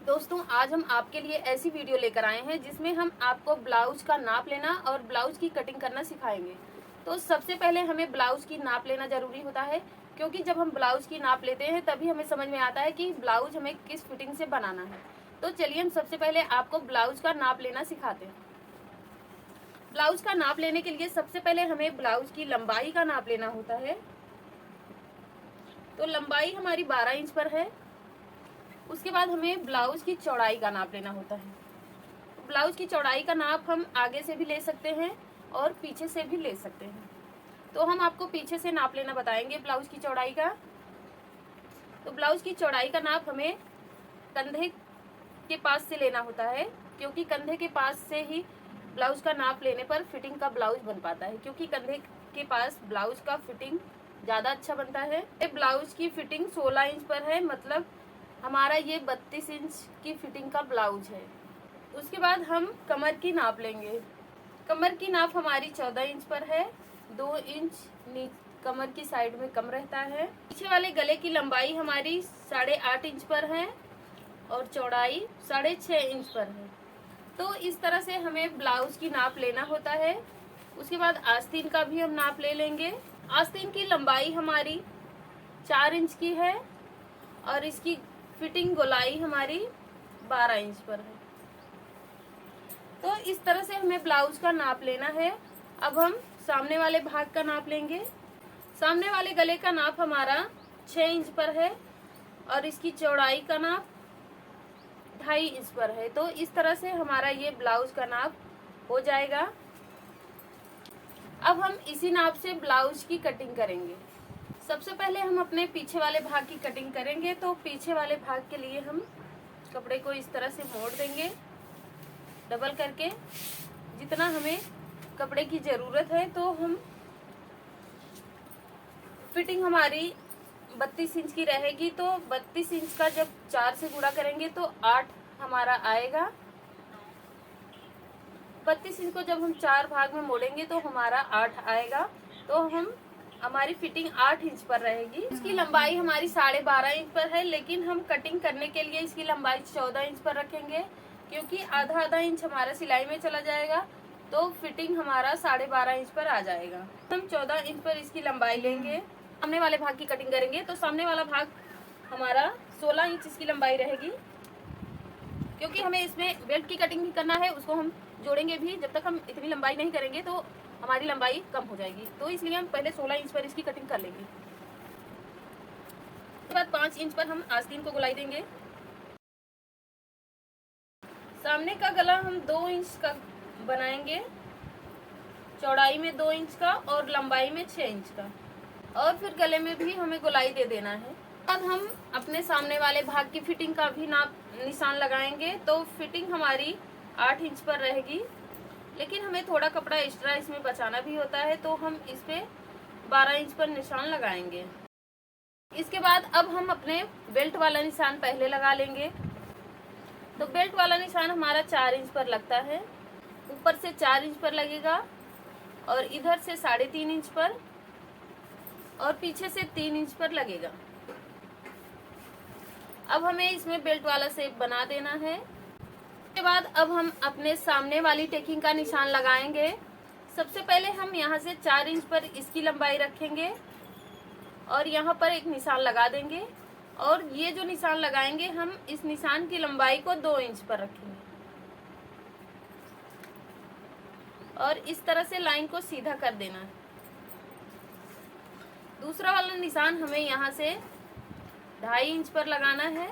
दोस्तों आज हम आपके लिए ऐसी वीडियो लेकर आए हैं जिसमें हम आपको ब्लाउज का नाप लेना और ब्लाउज की कटिंग करना सिखाएंगे। तो सबसे पहले हमें ब्लाउज की नाप लेना जरूरी होता है, क्योंकि जब हम ब्लाउज की नाप लेते हैं तभी हमें समझ में आता है कि ब्लाउज हमें किस फिटिंग से बनाना है। तो चलिए हम सबसे पहले आपको ब्लाउज का नाप लेना सिखाते हैं। ब्लाउज का नाप लेने के लिए सबसे पहले हमें ब्लाउज की लंबाई का नाप लेना होता है। तो लंबाई हमारी 12 इंच पर है। उसके बाद हमें ब्लाउज की चौड़ाई का नाप लेना होता है। ब्लाउज की चौड़ाई का नाप हम आगे से भी ले सकते हैं और पीछे से भी ले सकते हैं। तो हम आपको पीछे से नाप लेना बताएंगे ब्लाउज की चौड़ाई का। तो ब्लाउज की चौड़ाई का नाप हमें कंधे के पास से लेना होता है, क्योंकि कंधे के पास से ही ब्लाउज का नाप लेने पर फिटिंग का ब्लाउज बन पाता है, क्योंकि कंधे के पास ब्लाउज का फिटिंग ज़्यादा अच्छा बनता है। ब्लाउज की फिटिंग 16 इंच पर है, मतलब हमारा ये 32 इंच की फिटिंग का ब्लाउज है। उसके बाद हम कमर की नाप लेंगे। कमर की नाप हमारी 14 इंच पर है। 2 इंच कमर की साइड में कम रहता है। पीछे वाले गले की लंबाई हमारी 8.5 इंच पर है और चौड़ाई 6.5 इंच पर है। तो इस तरह से हमें ब्लाउज की नाप लेना होता है। उसके बाद आस्तीन का भी हम नाप ले लेंगे। आस्तीन की लंबाई हमारी 4 इंच की है और इसकी फिटिंग गोलाई हमारी 12 इंच पर है। तो इस तरह से हमें ब्लाउज का नाप लेना है। अब हम सामने वाले भाग का नाप लेंगे। सामने वाले गले का नाप हमारा 6 इंच पर है और इसकी चौड़ाई का नाप 2.5 इंच पर है। तो इस तरह से हमारा ये ब्लाउज का नाप हो जाएगा। अब हम इसी नाप से ब्लाउज की कटिंग करेंगे। सबसे पहले हम अपने पीछे वाले भाग की कटिंग करेंगे। तो पीछे वाले भाग के लिए हम कपड़े को इस तरह से मोड़ देंगे डबल करके, जितना हमें कपड़े की ज़रूरत है। तो हम फिटिंग हमारी 32 इंच की रहेगी, तो 32 इंच का जब 4 से गुणा करेंगे तो 8 हमारा आएगा। 32 इंच को जब हम 4 भाग में मोड़ेंगे तो हमारा 8 आएगा। तो हमारी फिटिंग 8 इंच पर रहेगी। इसकी लंबाई हमारी 12.5 इंच पर है, लेकिन हम कटिंग करने के लिए इसकी लंबाई 14 इंच पर रखेंगे, क्योंकि आधा इंच हमारा सिलाई में चला जाएगा। तो फिटिंग हमारा 12.5 इंच पर आ जाएगा। हम 14 इंच पर इसकी लंबाई लेंगे। सामने वाले भाग की कटिंग करेंगे। तो सामने वाला भाग हमारा 16 इंच इसकी लंबाई रहेगी, क्योंकि हमें इसमें बेल्ट की कटिंग भी करना है। उसको हम जोड़ेंगे भी। जब तक हम इतनी लंबाई नहीं करेंगे तो हमारी लंबाई कम हो जाएगी। तो इसलिए हम पहले 16 इंच पर इसकी कटिंग कर लेंगे। उसके बाद 5 इंच पर हम आस्तीन को गोलाई देंगे। सामने का गला हम 2 इंच का बनाएंगे, चौड़ाई में 2 इंच का और लंबाई में 6 इंच का, और फिर गले में भी हमें गोलाई दे देना है। अब हम अपने सामने वाले भाग की फिटिंग का भी नाप निशान लगाएंगे। तो फिटिंग हमारी 8 इंच पर रहेगी, लेकिन हमें थोड़ा कपड़ा एक्स्ट्रा इसमें बचाना भी होता है। तो हम इस पे 12 इंच पर निशान लगाएंगे। इसके बाद अब हम अपने बेल्ट वाला निशान पहले लगा लेंगे। तो बेल्ट वाला निशान हमारा 4 इंच पर लगता है। ऊपर से 4 इंच पर लगेगा और इधर से 3.5 इंच पर और पीछे से 3 इंच पर लगेगा। अब हमें इसमें बेल्ट वाला शेप बना देना है। उसके बाद अब हम अपने सामने वाली टेकिंग का निशान लगाएंगे। सबसे पहले हम यहाँ से 4 इंच पर इसकी लंबाई रखेंगे और यहाँ पर एक निशान लगा देंगे, और ये जो निशान लगाएंगे हम इस निशान की लंबाई को 2 इंच पर रखेंगे और इस तरह से लाइन को सीधा कर देना है। दूसरा वाला निशान हमें यहाँ से 2.5 इंच पर लगाना है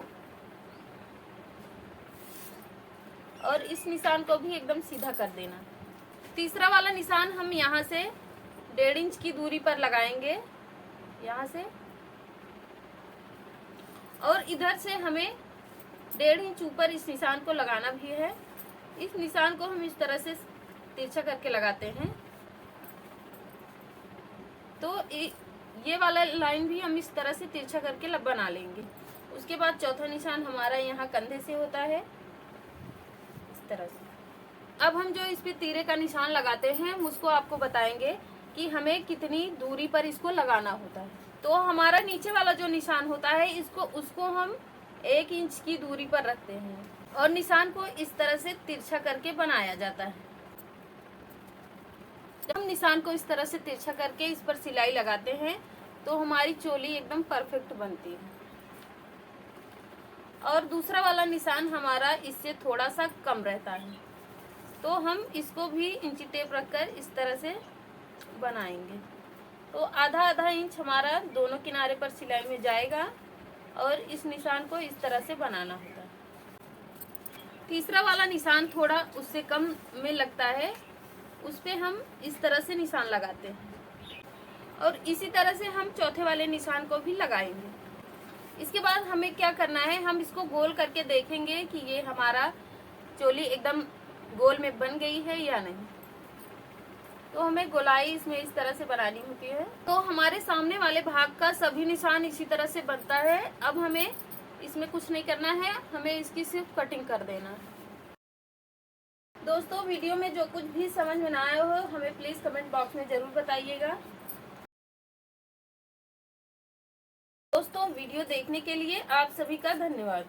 और इस निशान को भी एकदम सीधा कर देना। तीसरा वाला निशान हम यहाँ से 1.5 इंच की दूरी पर लगाएंगे, यहाँ से, और इधर से हमें 1.5 इंच ऊपर इस निशान को लगाना भी है। इस निशान को हम इस तरह से तिरछा करके लगाते हैं। तो ये वाला लाइन भी हम इस तरह से तिरछा करके बना लेंगे। उसके बाद चौथा निशान हमारा यहाँ कंधे से होता है, इस तरह से। अब हम जो इस पे तीरे का निशान लगाते हैं उसको आपको बताएंगे कि हमें कितनी दूरी पर इसको लगाना होता है। तो हमारा नीचे वाला जो निशान होता है उसको हम 1 इंच की दूरी पर रखते हैं और निशान को इस तरह से तिरछा करके बनाया जाता है। जब हम निशान को इस तरह से तिरछा करके इस पर सिलाई लगाते हैं तो हमारी चोली एकदम परफेक्ट बनती है। और दूसरा वाला निशान हमारा इससे थोड़ा सा कम रहता है, तो हम इसको भी इंची टेप रखकर इस तरह से बनाएंगे। तो आधा आधा इंच हमारा दोनों किनारे पर सिलाई में जाएगा और इस निशान को इस तरह से बनाना होता है। तीसरा वाला निशान थोड़ा उससे कम में लगता है, उस पे हम इस तरह से निशान लगाते हैं और इसी तरह से हम चौथे वाले निशान को भी लगाएंगे। इसके बाद हमें क्या करना है, हम इसको गोल करके देखेंगे कि ये हमारा चोली एकदम गोल में बन गई है या नहीं। तो हमें गोलाई इसमें इस तरह से बनानी होती है। तो हमारे सामने वाले भाग का सभी निशान इसी तरह से बनता है। अब हमें इसमें कुछ नहीं करना है, हमें इसकी सिर्फ कटिंग कर देना है। दोस्तों, वीडियो में जो कुछ भी समझ में ना आया हो हमें प्लीज कमेंट बॉक्स में जरूर बताइएगा। दोस्तों, वीडियो देखने के लिए आप सभी का धन्यवाद।